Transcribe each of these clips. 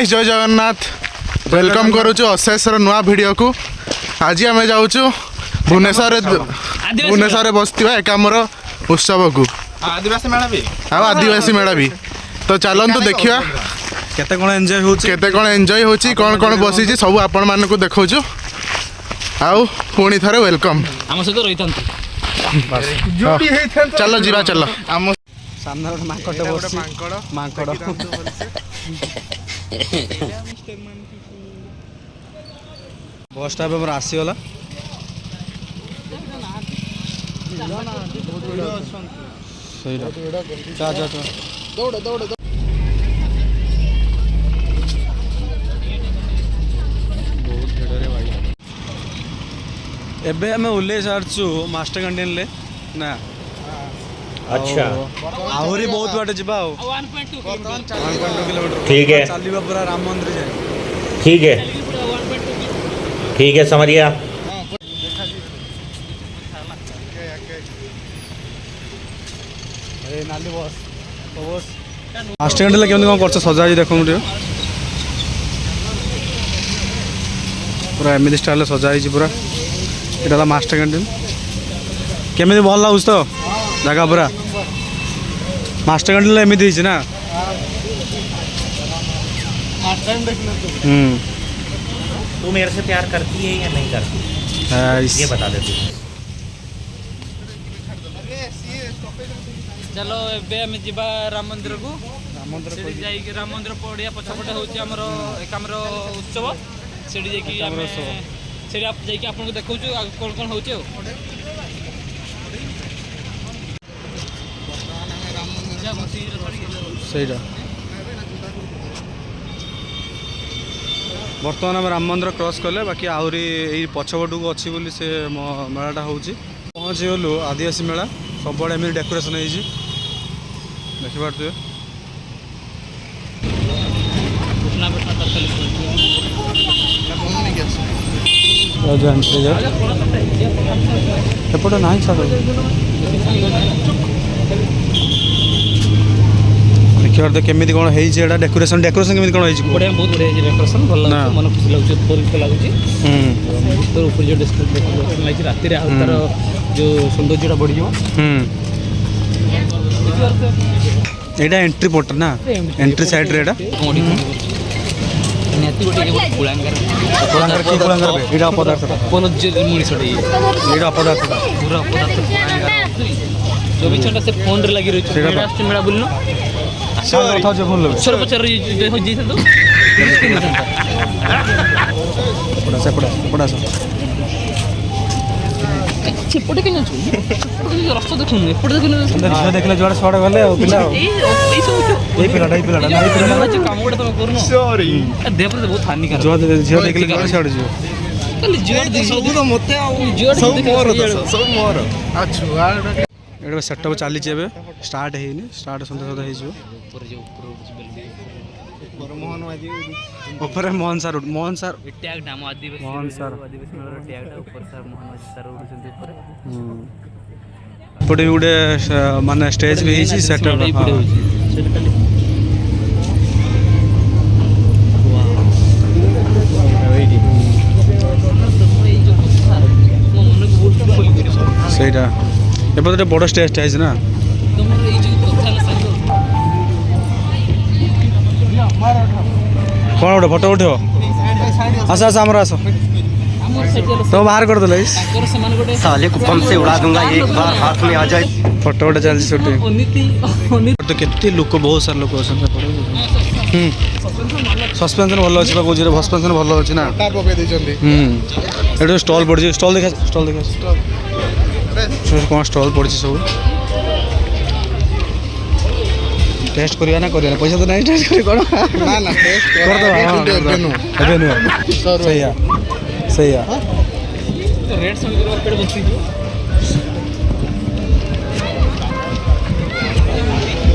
Guys जय Jagannath welcome करुचु अशेष नुआ वीडियो को। आज आम जाऊँ भुवनेश्वर बसवा एकामर उत्सव को आदिवासी मेला भी। तो चलतु देखा केते कौन एंजॉय होची कौन कौन बसी सब आपण मान को देखु आउ पुणी थे वेलकम आम सहित रही चलो जीवा चलो सामने गोटे मांकड़ बस मांकड़ बस स्टॉप पर आसीगला एबे हमें उल्ले सारचु मास्टर कैंटीन ले ना। अच्छा आहरी बहुत बाटे जीवा 1.2 किलोमीटर ठीक है चलिबा पूरा राम मंदिर जाए। ठीक है समझ गया। नाली बस बस मास्टर कैंटीन केमती कौन कर सजा देखो पूरा एमती स्टाइल सजाई पूरा इटा मास्टर कैंटीन केमी भल लगुच तो जगह पूरा मास्टर कैंटीन एमती ना। तू मेरे से प्यार करती है या नहीं करती ये बता दे तू। चलो एबे आम जीवा राम मंदिर को राम मंदिर पड़िया पछपटे हूँ एकामर उत्सव से आपको देखा कौन कौन हो बर्तमान आम राम मंदिर क्रॉस कले बाकी आहरी यही पछपटू को अच्छी बोली से मेलाटा हो पहुँची गलु आदिवासी मेला सब बड़े एमती डेकोरेशन हो देखिपे एपटे ना छाड़ देखिए केमी कौन है डेकोरेशन डेकोरेशन केमी कौन बढ़िया बहुत बढ़िया डेकोरेशन भल मन खुशी लगुच लगुच ऊपर जो डेकोरेशन लगी राति तार जो सौंदर्यटा बढ़ एटा एंट्री पोर्ट ना एंट्री साइड रे एटा निहाती गोटे कुलांगार एटा पदार्थटा मनीषटे एटा पदार्थटा पूरा पदार्थ जो बिछटा से फोन रे लगी रही मेला बोलनो सर पचार सेपटे कहीं रस्त देखु एपटे देखले जुआड़े छुआ गले काम गोटे तुम कर देह पर बहुत हानिकार झील देखले जुआड़े छुआ जो सेटअप चली स्टार्ट है स्टार्ट सन्ध्या सदा ऊपर Mohan sir Mohan sir tag नाम आदिवासी मोहन सर आदिवासी मेरा टैग ऊपर सर मोहन सर उड़छन ऊपर पटे गुडे माने स्टेज भी हिची सेटअप सेटा एपटे बड़ स्टेज है ना कौन गोटे फोटो उठो आस आस आमर आस तो बाहर कर दे साले को बम से उड़ा दूंगा एक बार हाथ में आ जाए। फोटो गोटे चलती शूटिंग तो केते लोक बहुत सारा लोक सस्पेंशन भल अच्छे कौन सस्पेंशन भल अच्छे ना ये स्टल पड़ी स्टल देखा कौन स्टल पड़ी सब टेस्ट करिया ना करिया पैसा तो नहीं टेस्ट करी कौन ना ना टेस्ट कर दो सही रेड समुद्र पेड़ बस्ती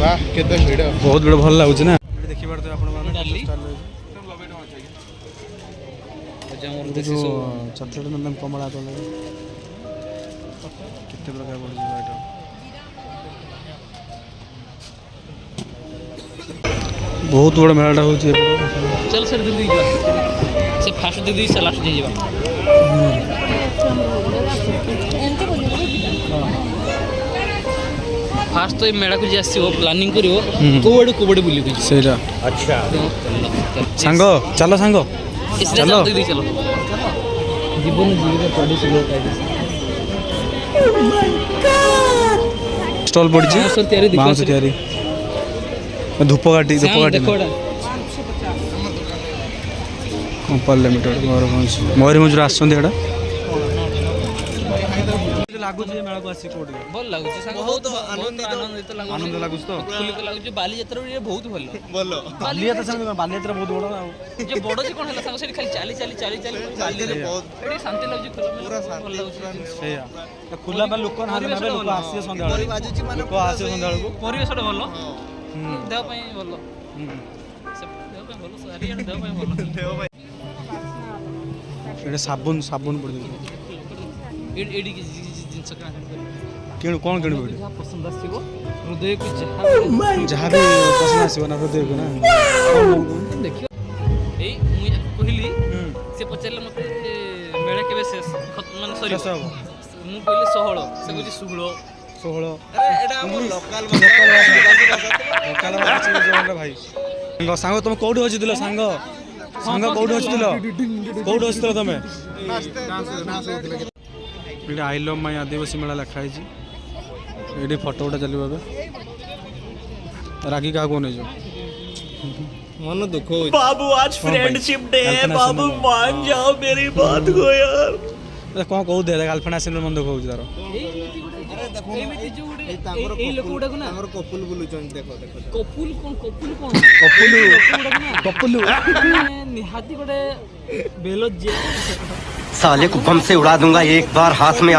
वाह केते भिड़ बहुत बड़ भल लागुच ना देखि बार तो आपण डाली जो चॉकलेट नंदन कमला तो कितने प्रकार पड़ आइटम बहुत बड़ा मेलाटा हो चल सर दीदी से फास्ट दीदी से लास्ट जाइए फास्ट तो ये मेला को जे आसीबो प्लानिंग करिवो कोबड़े बुली दे सेटा अच्छा सांग चलो सांग इसलिए चलो। दीदी चलो जीवन जीवन प्रोड्यूस लोग स्टॉल पड़ी बाउंसर तैयारी देखो बाउंस तैयारी धूपकाठी देखो कंपाल लिमिटेड मयूरभंज आसछन एटा लागुଛି ଏ ମେଳାକୁ ଆସି କୋଉଠି ଭଲ ଲାଗୁଛି ସାଙ୍ଗ ବହୁତ ଆନନ୍ଦିତ ଲାଗୁଛି ଆନନ୍ଦ ଲାଗୁଛି ତ ଖୁଲିତ ଲାଗୁଛି ବାଲିଯାତ୍ରା ବି ବହୁତ ଭଲ ବାଲିଯାତ୍ରା ସାଙ୍ଗ ବାଲିଯାତ୍ରା ବହୁତ ବଡ଼ ଆଉ ଯେ ବଡ଼ ଯେ କ'ଣ ହେଲା ସାଙ୍ଗ ସେଠି ଖାଲି ଚାଲି ବାଲିରେ ଏଠି ଶାନ୍ତି ଲାଗୁଛି ପୁରା ଭଲ ଲାଗୁଛି ସେଇଆ ଖୋଲା ବା ଲୋକ ନାହାନ୍ତି ନା ଲୋକ ଆସିବେ ସନ୍ଧ୍ୟାବେଳେ ଲୋକ ଆସିବେ ସନ୍ଧ୍ୟାବେଳକୁ ପରିବେଶଟା ଭଲ ଦେହ ପାଇଁ ଭଲ ଦେହ ପାଇଁ ଭଲ ଚାରିଆଡ଼େ ଦେହ ପାଇଁ ଭଲ ଏଇଟା ସାବୁନ ପଡ଼ିଯାଉଛି ଏଇଠି ଜିନିଷ କିଣୁ କ'ଣ କିଣିବୁ ଏଠି ଯାହା ପସନ୍ଦ ଆସିବ ହୃଦୟକୁ ଯାହା ବି ପସନ୍ଦ ଆସିବ ନା ହୃଦୟକୁ ନା ଦେଖିବ ଏଇ ମୁଁ ଯାକୁ କହିଲି ସେ ପଚାରିଲେ ମୋତେ ମେଳା କେବେ ଶେଷ ମାନେ ସରିବ ମୁଁ କହିଲି 16 ସେ କହୁଛି 16 ଭାଇ ସାଙ୍ଗ ତମେ କୋଉଠି ଅଛିଥିଲ ସାଙ୍ଗ କୋଉଠି ଅଛିଥିଲ ତମେ ଏଇଠି ଆଇ ଲଭ୍ ମାଇ ଆଦିବାସୀ ମେଳା ଲେଖା ହେଇଛି ଏଇଠି ଫଟୋ ଗୋଟେ ଚାଲିବ ଏବେ ରାଗି କାହାକୁ ନେଇଛ मन दुख हो बाबू आज फ्रेंडशिप डे है बाबू मान जाओ मेरी बात को यार କ'ଣ କହୁଥିଲେ ଗାର୍ଲଫ୍ରେଣ୍ଡ ଆସିଲେ ମନ ଦୁଃଖ ହେଉଛି ତାର ଏମିତି ଯୋଉ ଗୋଟେ ଏଇ ଲୋକ ଗୁଡାକ ନା ଆମର କପୁଲ ବୁଲୁଛନ୍ତି ଦେଖ କପୁଲ କପୁଲୁ ନିହାତି ଗୋଟେ ବେଲ ଯେ साले को बम से उड़ा दूंगा एक बार हाथ में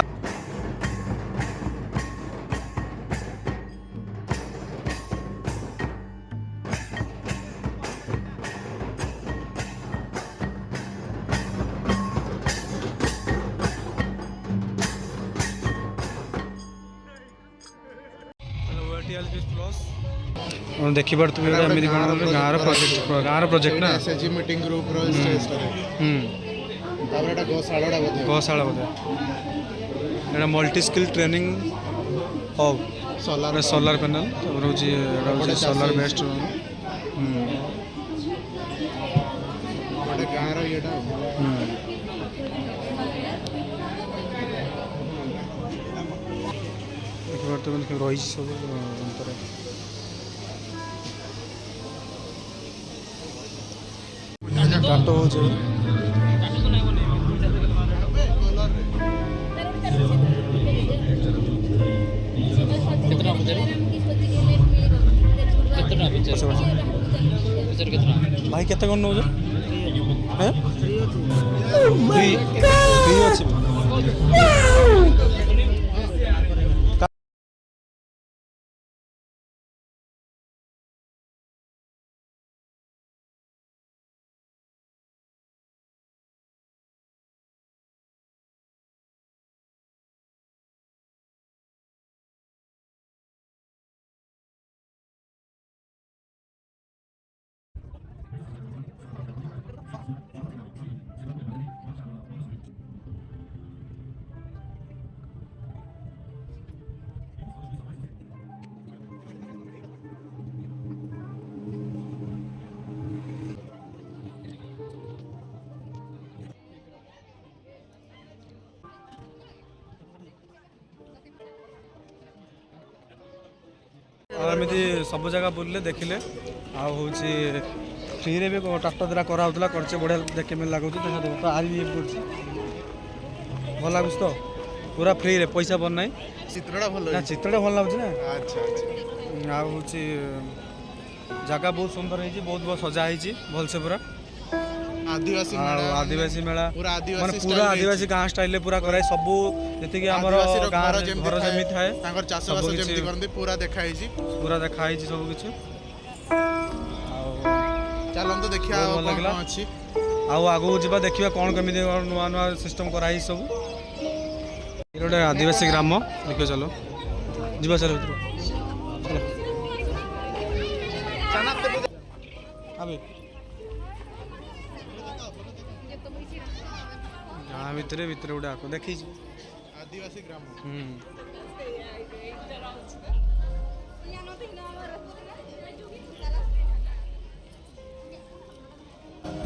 ଦେଖିପାରୁଥିବେ ଏମିତି କ'ଣ ଗାଁର ପ୍ରୋଜେକ୍ଟ ନା ଏସଏଚଜି ମିଟିଂ ଗ୍ରୁପର ଷ୍ଟେଜରେ ତାପରେ ଏଟା ଗଶାଳା ବୋଧେ ଏଇଟା multi skill training hub solar panel ତାପରେ ହେଉଛି ଏଇଟା ହେଉଛି ସୋଲାର ବେସ୍ଡ ଗୋଟେ ଗାଁର ଇଏଟା ଦେଖିପାରୁଥିବେ ରହିଛି ସବୁ ଭିତରେ କାଟ ହେଉଛି ଭାଇ କେତେ କ'ଣ ନେଉଛ ଫ୍ରି ଅଛି ଏମିତି ସବୁ ଜାଗା ବୁଲିଲେ ଦେଖିଲେ ଆଉ ହେଉଛି ଫ୍ରିରେ ବି ଟ୍ରାକ୍ଟର ଦ୍ୱାରା କରାହେଉଥିଲା କରିছে ବଢ଼ିଆ କେମିତି ଲାଗୁଛି ଦେଖାଦେବ ତ ଆରି ବି କରୁଛି ଭଲ ଲାଗୁଛି ତ ପୁରା ଫ୍ରିରେ ପଇସା ପଡ଼ ନାହିଁ ଚିତ୍ରଟା ଭଲ ନା ଚିତ୍ରଟା ଭଲ ଲାଗୁଛି ନା ଆଚ୍ଛା ଆଉ ହେଉଛି ଜାଗା ବହୁତ ସୁନ୍ଦର ହେଇଛି ବହୁତ ସଜା ହେଇଛି ଭଲସେ ପୁରା ଆଦିବାସୀ ଆଦିବାସୀ ମେଳା ପୁରା ମାନେ ପୁରା ଆଦିବାସୀ ଗାଁ ଷ୍ଟାଇଲରେ ପୁରା କରାଏ ସବୁ ଯେତିକି ଆମର ଗାଁ ଘର ଯେମିତି ଥାଏ ତାଙ୍କର ଚାଷବାସ ଯେମିତି କରନ୍ତି ପୁରା ଦେଖା ହେଇଛି ସବୁ କିଛି ଆଉ ଚାଲନ୍ତୁ ଦେଖିବା ଭଲ ଆଉ ଲାଗିଲା। କ'ଣ ଅଛି ଆଉ ଆଗକୁ ଯିବା ଦେଖିବା କ'ଣ କେମିତି ନୂଆ ସିଷ୍ଟମ କରାହେଇଛି ସବୁ ଏଇଟା ଗୋଟେ ଆଦିବାସୀ ଗ୍ରାମ ଦେଖିବା ଚାଲ ଯିବା ଚାଲ ଭିତରୁ ଭିତରେ ଗୋଟେ ଆକ ଦେଖିଛି। आदिवासी ग्राम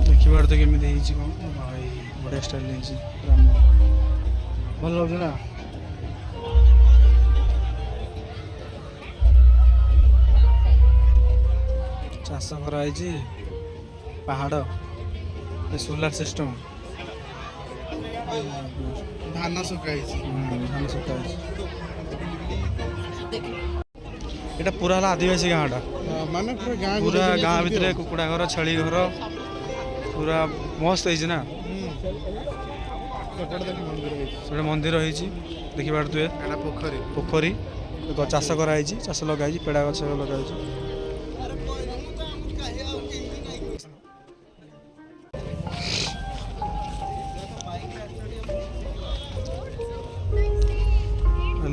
ଦେଖିବାର ତ କେମିତି ହେଇଛି କ'ଣ ଭାଇ ବଢ଼ିଆ ଷ୍ଟାଇଲ୍ ହେଇଛି ଭଲ ଲାଗୁଛି ନା। ଚାଷ କରାହେଇଛି ପାହାଡ଼ ସୋଲାର ସିଷ୍ଟମ धान सुखाई ଧାନ ଶୁଖା ହେଇଛି। ଏଇଟା ପୁରା ହେଲା ଆଦିବାସୀ ଗାଁଟା माने पूरा गाँ ପୁରା ଗାଁ ଭିତରେ କୁକୁଡ଼ା ଘର ଛେଳି ଘର ପୁରା ମସ୍ତ ହେଇଛି ନା। ସେଟା ମନ୍ଦିର ହେଇଛି ଦେଖିପାରୁଥିବେ पोखरी ପୋଖରୀ ଚାଷ କରାହେଇଛି ଚାଷ ଲଗାହେଇଛି ପେଡ଼ା ଗଛ ଲଗାହେଇଛି।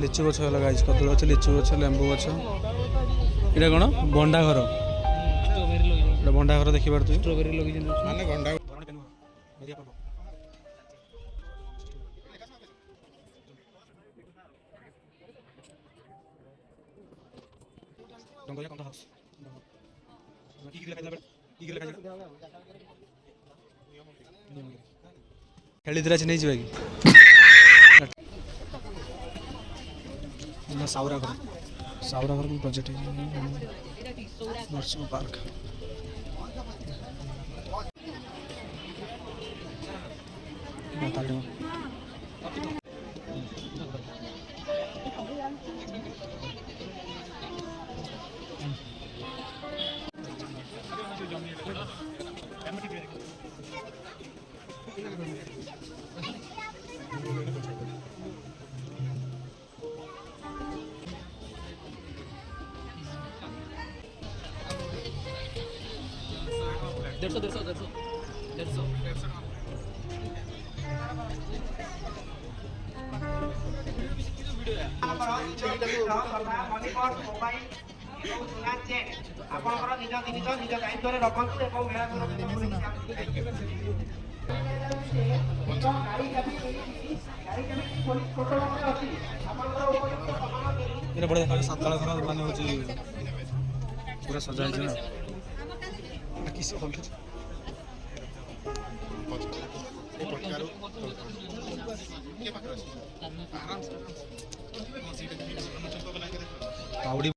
ଲିଚୁ ଗଛ ଲଗାହେଇଛି କଦଳୀ ଗଛ ଲିଚୁ ଗଛ ଲେମ୍ବୁ ଗଛ। ଏଇଟା କ'ଣ ବଣ୍ଡା ଘର ଷ୍ଟ୍ରବେରୀ ଲଗେଇଛନ୍ତି ଏଇଟା ବଣ୍ଡା ଘର ଦେଖିପାରୁଥିବେ। ଷ୍ଟ୍ରବେରୀ ଲଗେଇଛନ୍ତି माने गंडा ଖେଳିଥିଲା ଅଛି ନେଇଯିବା କି ସାଉରା ଘର ପ୍ରୋଜେକ୍ଟ ହେଇଛି ପାର୍କ। देड़सौ ଆପଣଙ୍କର ନିଜ ଜିନିଷ ନିଜ ଦାୟିତ୍ୱରେ ରଖନ୍ତୁ ଏବଂ ମେଳାକୁ ଏଇଟା ବଢ଼ିଆ ଦେଖାଯାଉଛି ସାତଳ ଘର ମାନେ ହେଉଛି ପୁରା ସଜା ହେଇଛି ନା। କିସ କରୁଛି ପାଉଡ଼ି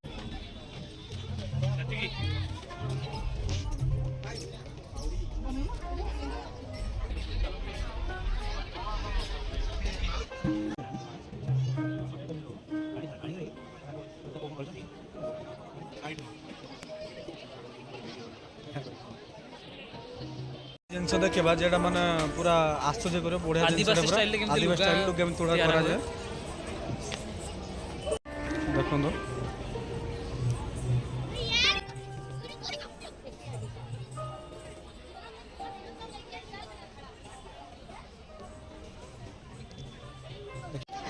ଜିନିଷ ଦେଖିବା ଯେଟା ମାନେ ପୁରା ଆଶ୍ଚର୍ଯ୍ୟ କରିବ ବଢ଼ିଆ आदिवासी स्टाइल रे केमती ଆଦିବାସୀ ଷ୍ଟାଇଲ୍ ଲୁଗା କେମିତି ତୋଡ଼ା କରାଯାଏ ଦେଖନ୍ତୁ।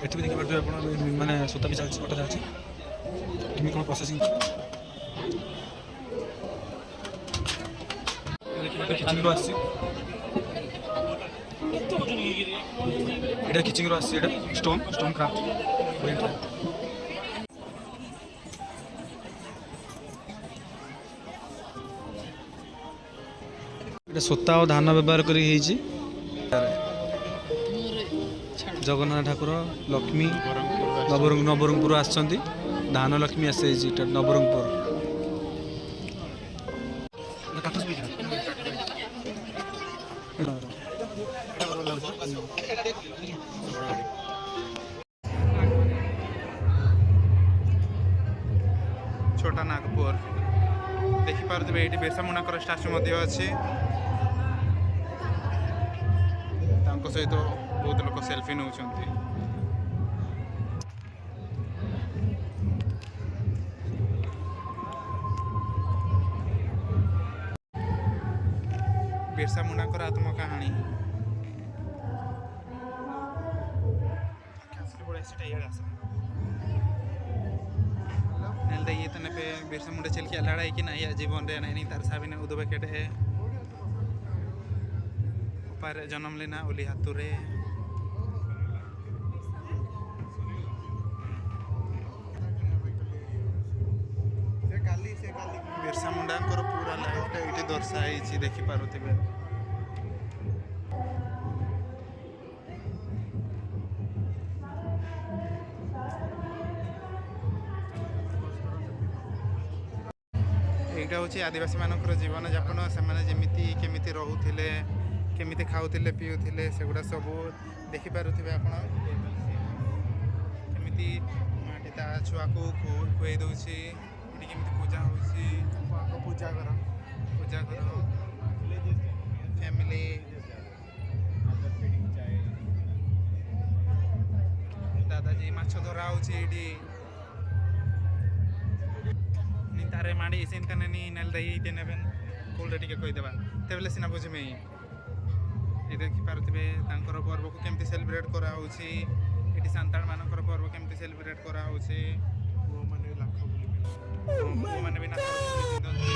ଏଠି ବି ଦେଖିପାରୁଥିବେ ଆପଣ ମାନେ ସୂତା ବି ଚାଲିଛି କଟା ଚାଲିଛି କେମିତି କ'ଣ ପ୍ରୋସେସିଂ ଖିଚିଙ୍ଗରୁ ଆସିଛି ଏଇଟା ଖିଚିଙ୍ଗରୁ ଆସିଛି ଏଇଟା ଷ୍ଟୋନ୍ କ୍ରାଫ୍ଟ ଏଇଟା ସୂତା ଆଉ ଧାନ ବ୍ୟବହାର କରି ହେଇଛି। ଜଗନ୍ନାଥ ଠାକୁର ଲକ୍ଷ୍ମୀ ନବରଙ୍ଗପୁର ଆସିଛନ୍ତି ଧାନ ଲକ୍ଷ୍ମୀ ଆସିଯାଇଛି ଏଇଟା ନବରଙ୍ଗପୁର। छोटा नागपुर देखिपे ये बिरसा मुंडा स्टाच्यू अच्छी सहित बहुत लोग सेल्फी नौ बिरसा मुंडा आत्मकाहानी ये तने पे बिरसा मुंडा चल के लड़ाई की ना जीवन रे नहीं तार साबिन उदबे केटे पर जन्म लेना ओली हातुरे ଦେଖିପାରୁଥିବେ। ଏଇଟା ହେଉଛି ଆଦିବାସୀମାନଙ୍କର ଜୀବନଯାପନ। ସେମାନେ କେମିତି ରହୁଥିଲେ, କେମିତି ଖାଉଥିଲେ ପିଉଥିଲେ, ସେଗୁଡ଼ା ସବୁ ଦେଖିପାରୁଥିବେ ଆପଣ। କେମିତି ମାଟି ତା ଛୁଆକୁ ଖୁଆଇ ଦେଉଛି, ଏଠି କେମିତି ପୂଜା ହେଉଛି, ପୂଜା ଘର ଫ୍ୟାମିଲି। ଦାଦାଜୀ ମାଛ ଧରା ହେଉଛି ଏଇଠି। ତାରେ ମାଡ଼ି ସେନ୍ କାନେ ନେଲେ ଦେଇତେ ନେବେନ୍ କୋଉଟା ଟିକେ କହିଦେବା ତେବେଳେ ସିନା ବୁଝିମେ। ଏ ଦେଖିପାରୁଥିବେ ତାଙ୍କର ପର୍ବକୁ କେମିତି ସେଲିବ୍ରେଟ୍ କରାହେଉଛି। ଏଠି ସାନ୍ତାଳମାନଙ୍କର ପର୍ବ କେମିତି ସେଲିବ୍ରେଟ୍ କରାହେଉଛି। ପୁଅମାନେ ବି ନାଚ ପିନ୍ଧନ୍ତି।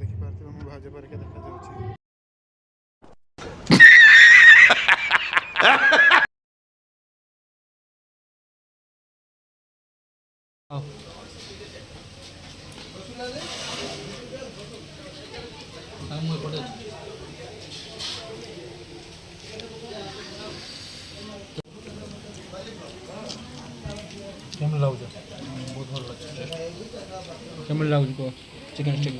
ଦେଖିପାରୁଥିବେ ମୁଁ ଭାଉଜ ପରିକା ଦେଖାଯାଉଛି। ମୁଁ ଏପଟେ ଅଛି। କେମିତି ଲାଗୁଛି? ବହୁତ ଭଲ ଲାଗୁଛି। କେମିତି ଲାଗୁଛି କୁହ? ଚିକେନ୍ ଷ୍ଟିକ୍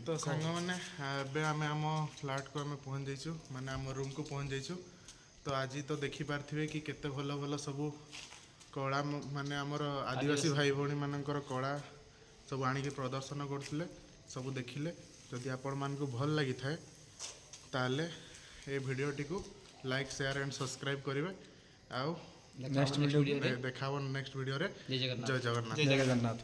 ତ ସାଙ୍ଗମାନେ ଏବେ ଆମେ ଆମ ଫ୍ଲାଟ୍କୁ ପହଞ୍ଚି ଯାଇଛୁ, ମାନେ ଆମ ରୁମ୍କୁ ପହଞ୍ଚି ଯାଇଛୁ। ତ ଆଜି ତ ଦେଖିପାରିଥିବେ କି କେତେ ଭଲ ଭଲ ସବୁ କଳା, ମାନେ ଆମର ଆଦିବାସୀ ଭାଇ ଭଉଣୀମାନଙ୍କର କଳା ସବୁ ଆଣିକି ପ୍ରଦର୍ଶନ କରୁଥିଲେ, ସବୁ ଦେଖିଲେ। ଯଦି ଆପଣମାନଙ୍କୁ ଭଲ ଲାଗିଥାଏ ତାହେଲେ ଏ ଭିଡ଼ିଓଟିକୁ ଲାଇକ୍, ସେୟାର ଆଣ୍ଡ ସବସ୍କ୍ରାଇବ୍ କରିବେ। ଆଉ ନେକ୍ସଟ ଭିଡ଼ିଓ ଦେଖା ହେବ ନେକ୍ସଟ ଭିଡ଼ିଓରେ। ଜୟ ଜଗନ୍ନାଥ। ଜୟ ଜଗନ୍ନାଥ। ଜୟ ଜଗନ୍ନାଥ।